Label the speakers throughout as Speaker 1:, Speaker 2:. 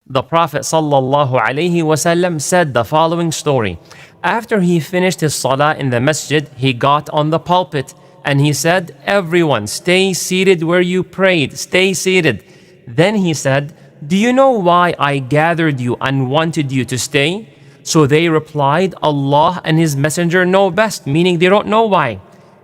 Speaker 1: The Prophet ﷺ said the following story. After he finished his salah in the masjid, he got on the pulpit and he said, "Everyone, stay seated where you prayed, stay seated." Then he said, "Do you know why I gathered you and wanted you to stay?" So they replied, "Allah and His Messenger know best," meaning they don't know why.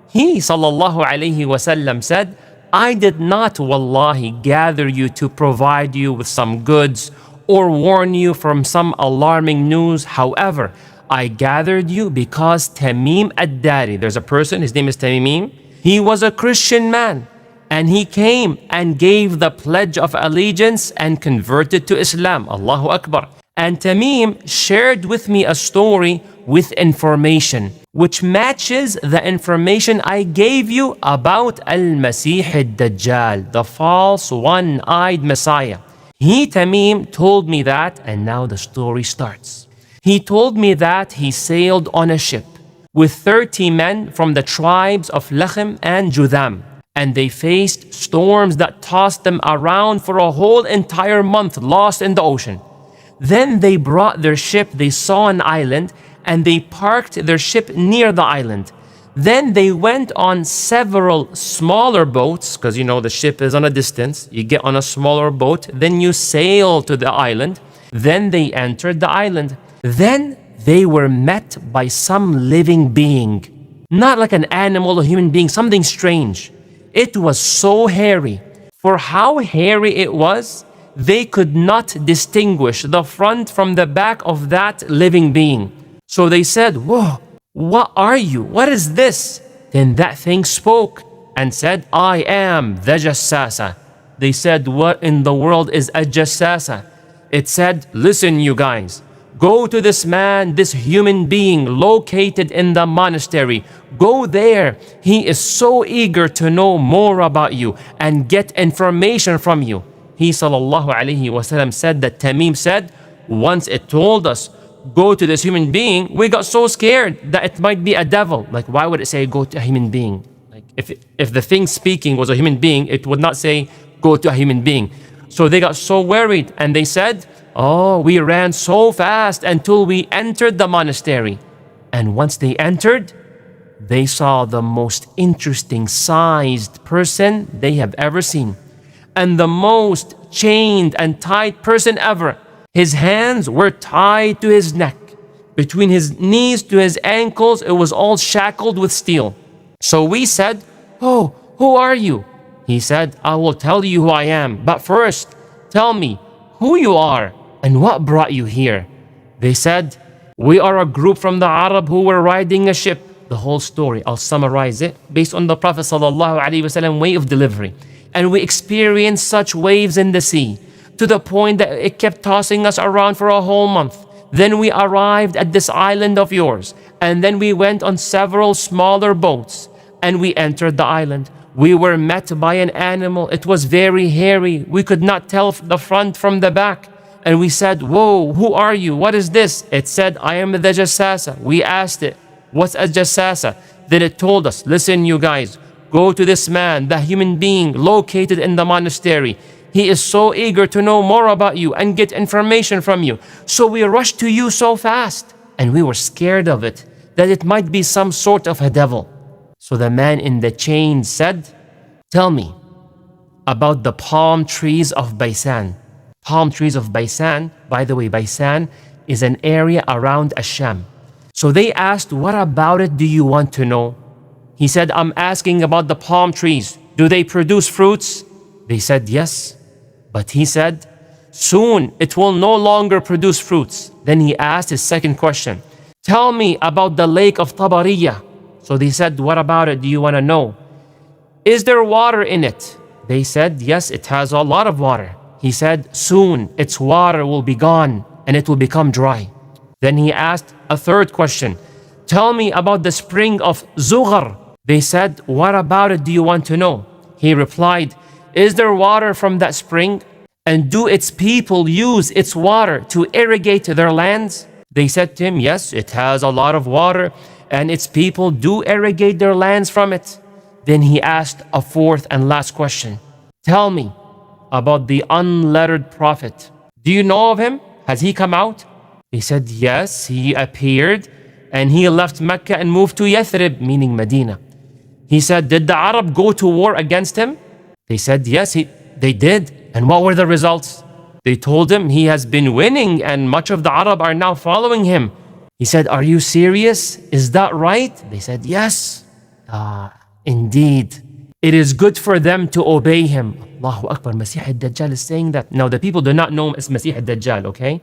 Speaker 1: He ﷺ said, "I did not, wallahi, gather you to provide you with some goods or warn you from some alarming news. However, I gathered you because Tamim ad-Dari," there's a person, his name is Tamim, he was a Christian man, and he came and gave the pledge of allegiance and converted to Islam. Allahu Akbar. And Tamim shared with me a story with information which matches the information I gave you about Al-Masih ad-Dajjal, the false one-eyed Messiah. He, Tamim, told me that, and now the story starts. He told me that he sailed on a ship with 30 men from the tribes of Lakhm and Judham, and they faced storms that tossed them around for a whole entire month, lost in the ocean. Then they brought their ship, they saw an island, and they parked their ship near the island. Then they went on several smaller boats, because you know the ship is on a distance. You get on a smaller boat, then you sail to the island. Then they entered the island. Then they were met by some living being. Not like an animal or human being, something strange. It was so hairy. For how hairy it was, they could not distinguish the front from the back of that living being. So they said, "Whoa, what are you? What is this?" Then that thing spoke and said, "I am the Jassasah." They said, "What in the world is a Jassasah?" It said, "Listen, you guys, go to this man, this human being located in the monastery. Go there. He is so eager to know more about you and get information from you." He ﷺ said that Tamim said, "Once it told us, go to this human being, we got so scared that it might be a devil." Like, why would it say go to a human being? Like, if the thing speaking was a human being, it would not say go to a human being. So they got so worried and they said, "Oh, we ran so fast until we entered the monastery." And once they entered, they saw the most interesting sized person they have ever seen, and the most chained and tied person ever. His hands were tied to his neck. Between his knees to his ankles, it was all shackled with steel. So we said, "Oh, who are you?" He said, "I will tell you who I am. But first, tell me who you are and what brought you here." They said, "We are a group from the Arab who were riding a ship." The whole story, I'll summarize it based on the Prophet ﷺ way of delivery. "And we experienced such waves in the sea, to the point that it kept tossing us around for a whole month. Then we arrived at this island of yours, and then we went on several smaller boats, and we entered the island. We were met by an animal. It was very hairy. We could not tell the front from the back. And we said, 'Whoa, who are you? What is this?' It said, 'I am the Jassasah.' We asked it, 'What's a Jassasah?' Then it told us, 'Listen, you guys, go to this man, the human being located in the monastery. He is so eager to know more about you and get information from you. So we rushed to you so fast, and we were scared of it, that it might be some sort of a devil.' So the man in the chain said, 'Tell me about the palm trees of Baisan.'" Palm trees of Baisan, by the way, Baisan is an area around Asham. So they asked, "What about it do you want to know?" He said, "I'm asking about the palm trees. Do they produce fruits?" They said, "Yes." But he said, "Soon it will no longer produce fruits." Then he asked his second question, "Tell me about the lake of Tabariyah." So they said, "What about it do you want to know?" "Is there water in it?" They said, "Yes, it has a lot of water." He said, "Soon its water will be gone and it will become dry." Then he asked a third question, "Tell me about the spring of Zughar." They said, "What about it do you want to know?" He replied, "Is there water from that spring? And do its people use its water to irrigate their lands?" They said to him, "Yes, it has a lot of water, and its people do irrigate their lands from it." Then he asked a fourth and last question, "Tell me about the unlettered prophet. Do you know of him? Has he come out? They said, yes, he appeared and he left Mecca and moved to Yathrib, meaning Medina. He said, did the Arab go to war against him? They said, yes, they did. And what were the results? They told him he has been winning and much of the Arab are now following him. He said, are you serious? Is that right? They said, yes. Indeed. It is good for them to obey him. Allahu Akbar, Masih ad-dajjal is saying that. Now the people do not know him as Masih ad-dajjal, okay?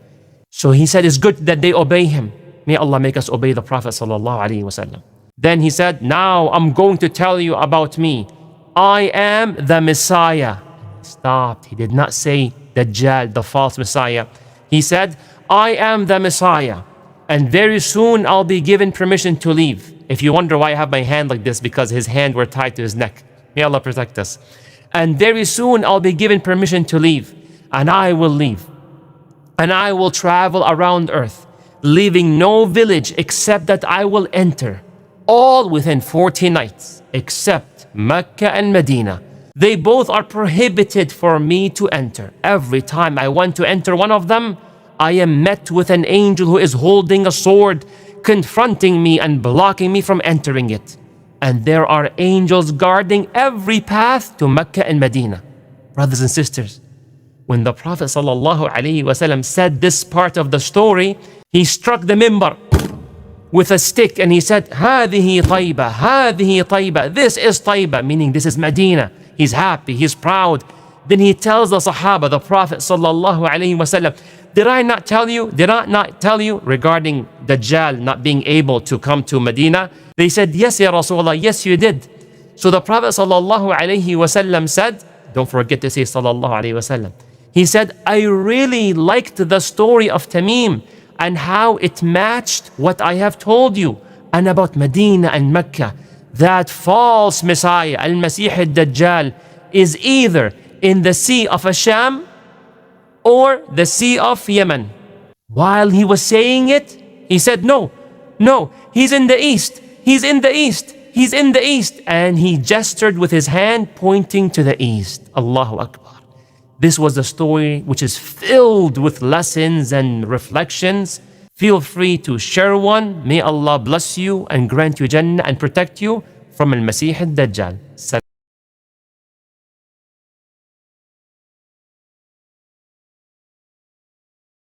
Speaker 1: So he said it's good that they obey him. May Allah make us obey the Prophet sallallahu alaihi wasallam. Then he said, now I'm going to tell you about me. I am the Messiah. He stopped. He did not say Dajjal, the false Messiah. He said, I am the Messiah. And very soon I'll be given permission to leave. If you wonder why I have my hand like this, because his hand were tied to his neck. May Allah protect us. And very soon I'll be given permission to leave. And I will leave. And I will travel around earth, leaving no village except that I will enter, all within 40 nights, except Mecca and Medina. They both are prohibited for me to enter. Every time I want to enter one of them, I am met with an angel who is holding a sword, confronting me and blocking me from entering it. And there are angels guarding every path to Mecca and Medina. Brothers and sisters, when the Prophet ﷺ said this part of the story, he struck the mimbar with a stick and he said, هذه طيبة, هذه طيبة, this is طيبة, meaning this is Medina. He's happy, he's proud. Then he tells the Sahaba, the Prophet ﷺ, did I not tell you regarding Dajjal not being able to come to Medina? They said, yes, Ya Rasulullah, yes, you did. So the Prophet ﷺ said, don't forget to say sallallahu alayhi wasallam. He said, I really liked the story of Tamim and how it matched what I have told you and about Medina and Mecca. That false Messiah, Al-Masih ad-Dajjal, is either in the Sea of Asham or the Sea of Yemen. While he was saying it, he said, no, he's in the east, he's in the east, he's in the east. And he gestured with his hand pointing to the east. Allahu Akbar. This was a story which is filled with lessons and reflections. Feel free to share one. May Allah bless you and grant you Jannah and protect you from Al-Masih ad-Dajjal.